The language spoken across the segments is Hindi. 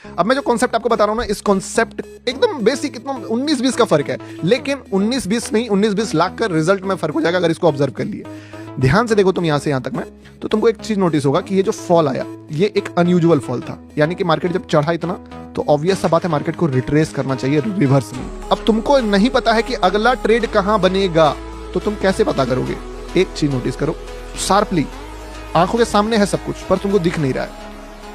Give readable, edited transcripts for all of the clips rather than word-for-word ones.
अब मैं जो कॉन्सेप्ट आपको बता रहा हूं ना, इस कॉन्सेप्ट एकदम बेसिक, एकदम 19-20 का फर्क है, लेकिन 19-20 नहीं, 19-20 लाख का रिजल्ट में फर्क हो जाएगा अगर इसको ऑब्जर्व कर लिए। ध्यान से देखो तुम यहां से यहां तक में, तो तुमको एक चीज नोटिस होगा कि ये जो फॉल आया ये एक अनयूजुअल फॉल था, यानी कि मार्केट जब चढ़ा इतना तो ऑब्वियस सा बात है मार्केट को रिट्रेस करना चाहिए रिवर्स में। अब तुमको नहीं पता है कि अगला ट्रेड कहां बनेगा, तो तुम कैसे पता करोगे? एक चीज नोटिस करो शार्पली, आंखों के सामने है सब कुछ पर तुमको दिख नहीं रहा है।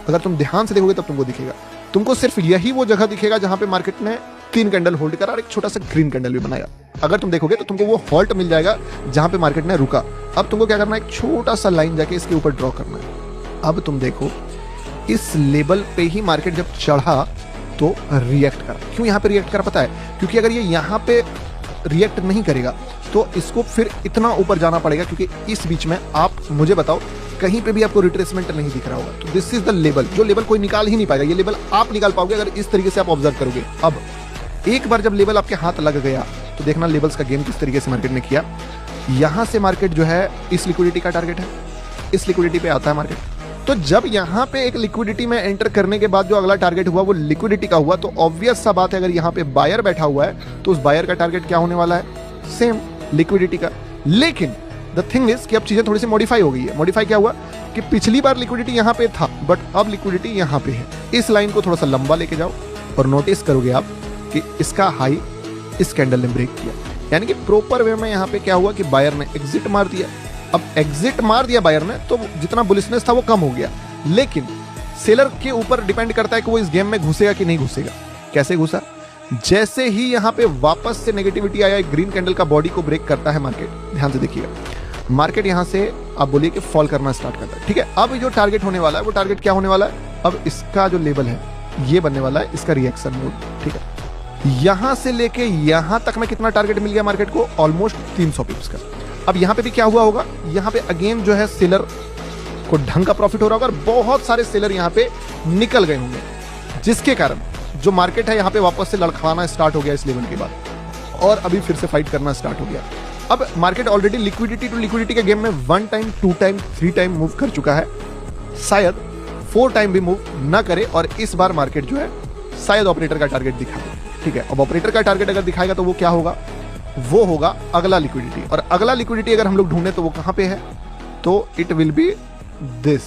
अगर तुम ध्यान से देखोगे तब तुमको दिखेगा। तुमको सिर्फ यही वो जगह दिखेगा जहां पे मार्केट ने 3 कैंडल होल्ड करा और एक छोटा सा ग्रीन कैंडल भी बनाया। अगर तुम देखोगे तो तुमको वो हॉल्ट मिल जाएगा जहां पे मार्केट ने रुका। अब तुमको क्या करना है, एक छोटा सा लाइन जाके इसके ऊपर ड्रॉ करना है। अब तुम देखो इस लेवल पे ही मार्केट जब चढ़ा तो रिएक्ट करा। क्यों यहाँ पे रिएक्ट करा पता है? क्योंकि अगर ये यहाँ पे रिएक्ट नहीं करेगा तो इसको फिर इतना ऊपर जाना पड़ेगा, क्योंकि इस बीच में आप मुझे बताओ कहीं पे भी आपको रिट्रेसमेंट नहीं दिख रहा होगा। तो दिस इज द लेवल, जो लेवल कोई निकाल ही नहीं पाएगा। ये लेवल आप निकाल पाओगे अगर इस तरीके से आप ऑब्जर्व करोगे। अब एक बार जब लेवल आपके हाथ लग गया तो देखना लेवल्स का गेम किस तरीके से मार्केट ने किया। यहां से मार्केट जो है इस लिक्विडिटी का टारगेट है, इस लिक्विडिटी पे आता है मार्केट। तो जब यहां पे एक लिक्विडिटी में एंटर करने के बाद जो अगला टारगेट हुआ वो लिक्विडिटी का हुआ, तो ऑब्वियस सा बात है अगर यहां पे बायर बैठा हुआ है तो उस बायर का टारगेट क्या होने वाला है? सेम लिक्विडिटी का। लेकिन द थिंग इज कि अब चीजें थोड़ी सी मॉडिफाई हो गई है। मॉडिफाई क्या हुआ कि पिछली बार लिक्विडिटी यहां पे था बट अब लिक्विडिटी यहां पे है। इस लाइन को थोड़ा सा लंबा लेके जाओ और नोटिस करोगे आप कि इसका हाई इस कैंडल ने ब्रेक किया, यानी कि प्रॉपर वे में यहां पे क्या हुआ कि बायर ने एग्जिट मार दिया। अब एग्जिट मार दिया बायर ने तो जितना बुलिशनेस था वो कम हो गया, लेकिन सेलर के ऊपर डिपेंड करता है कि वो इस गेम में घुसेगा कि नहीं घुसेगा। कैसे घुसा? जैसे ही यहां पे वापस से नेगेटिविटी आया, ग्रीन कैंडल का बॉडी को ब्रेक करता है मार्केट। ध्यान से देखिएगा, मार्केट यहां से आप बोलिए कि फॉल करना स्टार्ट करता है। ठीक है, अब जो टारगेट होने वाला है वो टारगेट क्या होने वाला है? अब इसका जो लेवल है ये बनने वाला है इसका रिएक्शन मोड। ठीक है, यहां से लेके यहां तक में कितना टारगेट मिल गया मार्केट को? ऑलमोस्ट 300 पिप्स का। अब यहां पे भी क्या हुआ होगा, यहां पे अगेन जो है सेलर को ढंग का प्रॉफिट हो रहा होगा और बहुत सारे सेलर यहां पे निकल गए होंगे, जिसके कारण जो मार्केट है यहाँ पे वापस से लड़खड़ाना स्टार्ट हो गया इस लेवल के बाद और अभी फिर से फाइट करना स्टार्ट हो गया। अब market already liquidity to liquidity के गेम में 1 टाइम 2 टाइम 3 टाइम मूव कर चुका है, शायद 4 टाइम भी मूव ना करे और इस बार मार्केट जो है शायद ऑपरेटर का टारगेट दिखा दे। ठीक है, अब ऑपरेटर का टारगेट अगर दिखाएगा तो वो क्या होगा? वो होगा अगला लिक्विडिटी, और अगला लिक्विडिटी अगर हम लोग ढूंढे तो वो कहां पे है? तो इट विल बी दिस।